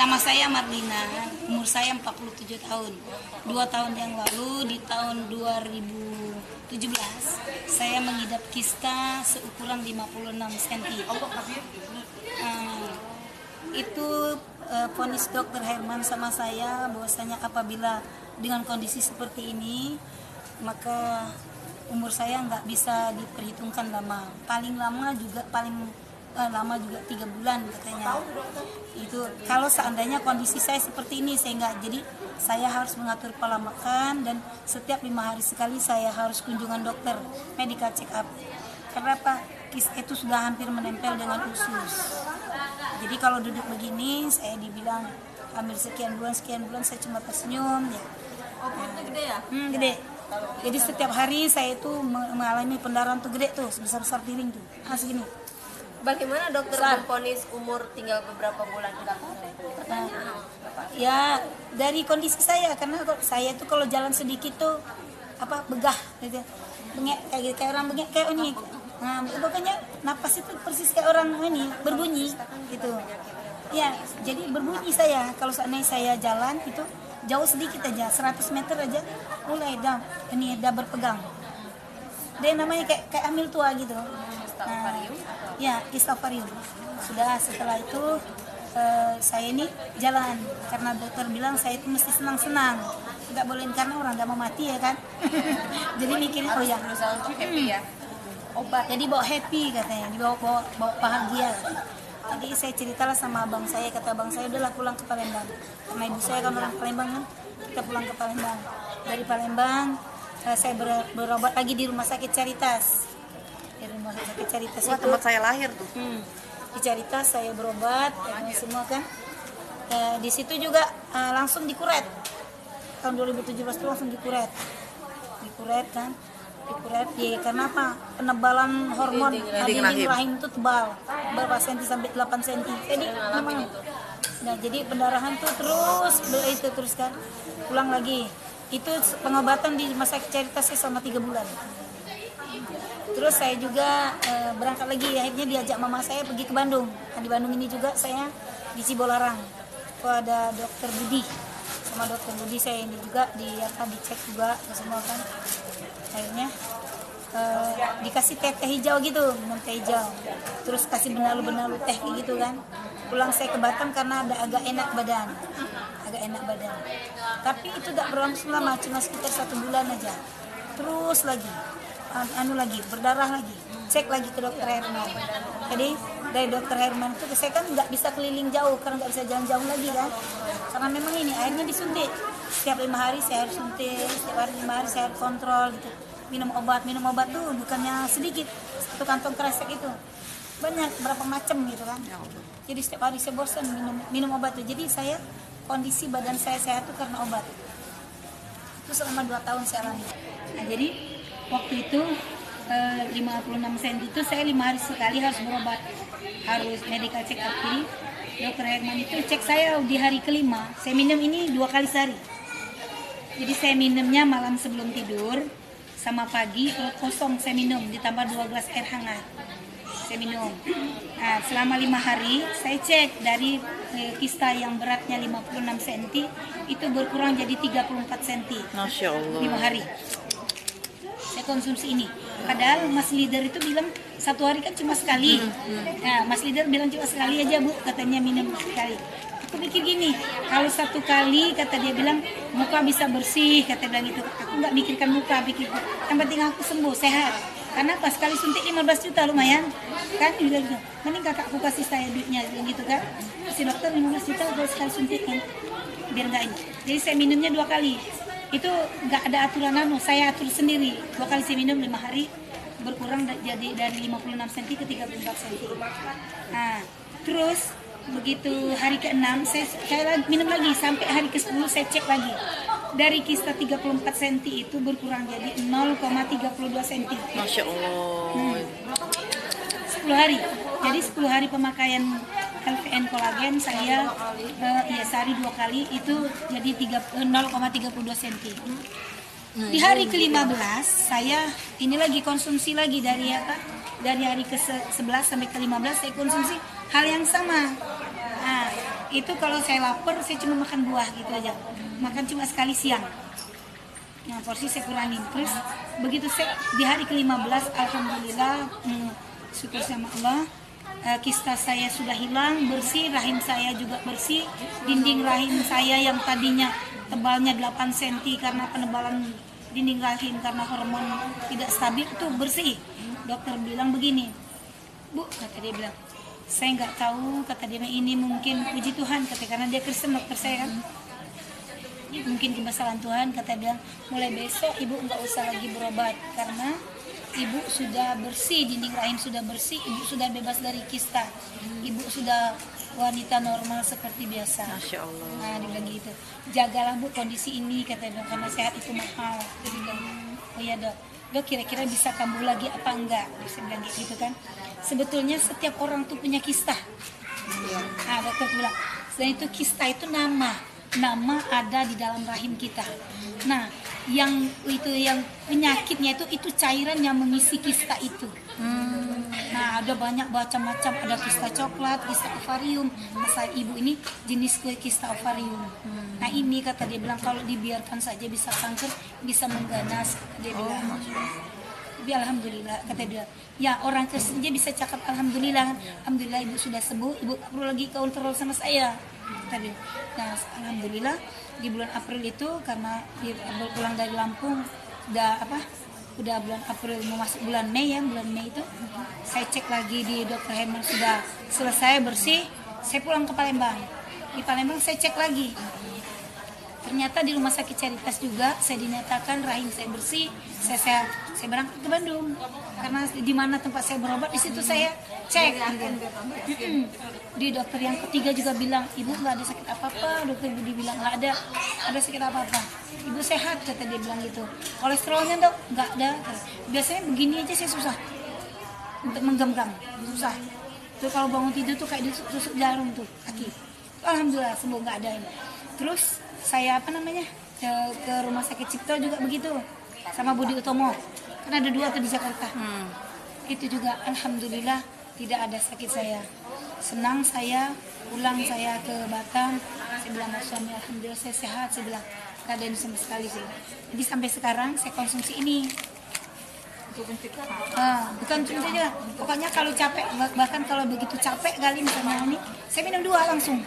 Nama saya Marlina, umur saya 47 tahun. 2 tahun yang lalu, di tahun 2017, saya mengidap kista seukuran 56 cm. Itu vonis dokter Herman sama saya bahwasanya apabila dengan kondisi seperti ini, maka umur saya nggak bisa diperhitungkan lama. Paling lama juga 3 bulan katanya. Itu kalau seandainya kondisi saya seperti ini, jadi saya harus mengatur pola makan dan setiap 5 hari sekali saya harus kunjungan dokter, medical check up. Karena apa? Kista itu sudah hampir menempel dengan usus. Jadi kalau duduk begini, saya dibilang hamil sekian bulan saya cuma tersenyum ya. Perutnya gede ya? Gede. Jadi setiap hari saya itu mengalami pendarahan tuh gede tuh, sebesar piring tuh. Segini. Bagaimana dokter memvonis umur tinggal beberapa bulan? Ya dari kondisi saya, karena saya tuh kalau jalan sedikit tuh begah gitu. Bengek kayak orang bengek kayak ini. Nah, pokoknya napas itu persis kayak orang ini berbunyi gitu. Ya, jadi berbunyi saya kalau seandainya saya jalan itu jauh sedikit aja, 100 meter aja mulai dah berpegang. Dia namanya kayak hamil tua gitu. Ya, istofarium. Sudah setelah itu saya ini jalan karena dokter bilang saya itu mesti senang-senang, tidak boleh karena orang nggak mau mati ya kan. Jadi mikirnya berusaha untuk happy ya. Obat. Jadi bawa happy katanya, bawa bahagia. Jadi saya ceritalah sama abang saya, kata abang saya udahlah pulang ke Palembang. Karena ibu saya kan orang Palembang kan, kita pulang ke Palembang. Dari Palembang saya berobat lagi di Rumah Sakit Caritas. Di Rumah Sakit Caritas itu tempat saya lahir tuh. Di Caritas saya berobat, semua kan. Di situ juga langsung dikuret. Tahun 2017 itu langsung dikuret kan. Karena apa? Penebalan hormon dinding rahim itu tebal berapa senti sampai 8 cm. Jadi memang jadi pendarahan tuh terus kan. Pulang lagi. Itu pengobatan di Rumah Sakit Caritas selama 3 bulan. Terus saya juga berangkat lagi, akhirnya diajak mama saya pergi ke Bandung. Nah, di Bandung ini juga saya di Cibolarang. Itu ada dokter Budi. Sama dokter Budi saya ini juga dicek juga semua kan. Akhirnya dikasih teh hijau gitu, minum teh hijau. Terus kasih benalu teh gitu kan. Pulang saya ke Batam karena ada agak enak badan. Tapi itu tidak berlangsung lama, cuma sekitar 1 bulan aja. Terus lagi berdarah lagi, cek lagi ke dokter Herman. Jadi dari dokter Herman itu saya kan nggak bisa keliling jauh karena nggak bisa jalan jauh lagi kan, karena memang ini akhirnya disuntik setiap 5 hari saya harus suntik, setiap hari 5 hari saya harus kontrol gitu. Minum obat tuh bukannya sedikit, 1 kantong kresek itu banyak berapa macam gitu kan. Jadi setiap hari saya bosan minum obat tuh. Jadi saya kondisi badan saya sehat tuh karena obat. Itu selama 2 tahun saya alami. Nah, jadi waktu itu 56 cm itu saya 5 hari sekali harus berobat, harus medical check up. Jadi dokter Herman itu cek saya di hari kelima, saya minum ini 2 kali sehari. Jadi saya minumnya malam sebelum tidur sama pagi perut kosong saya minum, ditambah 2 gelas air hangat saya minum. Nah, selama 5 hari saya cek dari kista yang beratnya 56 cm itu berkurang jadi 34 cm. Masya Allah. 5 hari saya konsumsi ini. Padahal Mas Leader itu bilang 1 hari kan cuma sekali. Nah, Mas Leader bilang cuma sekali aja Bu, katanya minum sekali. Aku pikir gini, kalau 1 kali kata dia bilang muka bisa bersih, kata bilang itu. Aku nggak mikirkan muka, pikir yang penting aku sembuh, sehat. Karena pas sekali suntik 15 juta lumayan. Kan dia bilang gitu, mending kakakku kasih saya duitnya gitu kan. Si dokter 15 juta udah sekali suntik kan. Biar nggak ini. Jadi saya minumnya 2 kali. Itu nggak ada aturan saya atur sendiri. 2 kali saya minum 5 hari berkurang jadi dari 56 cm ke 34 cm. Nah, terus begitu hari ke-6 saya minum lagi sampai hari ke-10 saya cek lagi. Dari kista 34 cm itu berkurang jadi 0,32 cm. Masya Allah. 10 hari. Jadi 10 hari pemakaian LVN kolagen saya sehari 2 kali itu jadi 0,32 cm. Di hari ke-15 saya ini lagi konsumsi lagi dari hari ke-11 sampai ke-15 saya konsumsi hal yang sama. Nah, itu kalau saya lapar saya cuma makan buah gitu aja, makan cuma sekali siang. Nah porsi saya kurangin. Terus begitu saya di hari ke-15 alhamdulillah, syukur sama Allah, kista saya sudah hilang, bersih, rahim saya juga bersih, dinding rahim saya yang tadinya tebalnya 8 cm karena penebalan dinding rahim karena hormon tidak stabil itu bersih. Dokter bilang begini, Bu, kata dia bilang, saya nggak tahu, kata dia, ini mungkin puji Tuhan, kata, karena dia Kristen dokter saya kan, mungkin kebesaran Tuhan, kata dia, mulai besok ibu nggak usah lagi berobat karena ibu sudah bersih, dinding rahim sudah bersih, ibu sudah bebas dari kista, ibu sudah wanita normal seperti biasa. Masya Allah. Nah dia bilang gitu, jagalah Bu kondisi ini, kata dia, karena sehat itu mahal. Dia bilang, oh ya dok kira-kira bisa kambuh lagi apa enggak? Saya bilang gitu kan. Sebetulnya setiap orang tuh punya kista. Nah dokter bilang, selain itu kista itu nama ada di dalam rahim kita. Nah yang penyakitnya itu cairan yang mengisi kista itu. Nah ada banyak macam-macam, ada kista coklat, kista ovarium. Masa ibu ini jenis kue kista ovarium. Nah ini kata dia bilang kalau dibiarkan saja bisa kanker, bisa mengganas. Dia bilang. Tapi alhamdulillah kata dia. Ya orang Kristen dia bisa cakap alhamdulillah. Alhamdulillah ibu sudah sembuh, ibu tak perlu lagi kontrol sama saya. Kata dia. Nah alhamdulillah di bulan April itu karena dia pulang dari Lampung udah bulan April mau masuk bulan Mei ya, bulan Mei itu saya cek lagi di dokter Herman sudah selesai bersih, saya pulang ke Palembang. Di Palembang saya cek lagi, ternyata di rumah sakit Caritas juga saya dinyatakan rahim saya bersih. Saya berangkat ke Bandung karena di mana tempat saya berobat di situ saya cek. Di dokter yang ketiga juga bilang ibu nggak ada sakit apa-apa, dokter Budi bilang nggak ada sakit apa-apa, ibu sehat, kata dia bilang gitu. Kolesterolnya dok nggak ada, biasanya begini aja saya susah untuk menggenggam, susah tuh kalau bangun tidur tuh kayak ditusuk jarum tuh kaki. Alhamdulillah sembuh, nggak ada ini. Terus saya ke rumah sakit Cipto juga begitu sama Budi Utomo, kan ada 2 tuh di Jakarta. Itu juga alhamdulillah tidak ada sakit saya. Senang saya pulang saya ke Batam, saya bilang sama suami alhamdulillah saya sehat, saya bilang nggak ada ini sama sekali sih. Jadi sampai sekarang saya konsumsi ini. Bukan cuma saja, pokoknya kalau capek, bahkan kalau begitu capek kali misalnya ini, saya minum 2 langsung.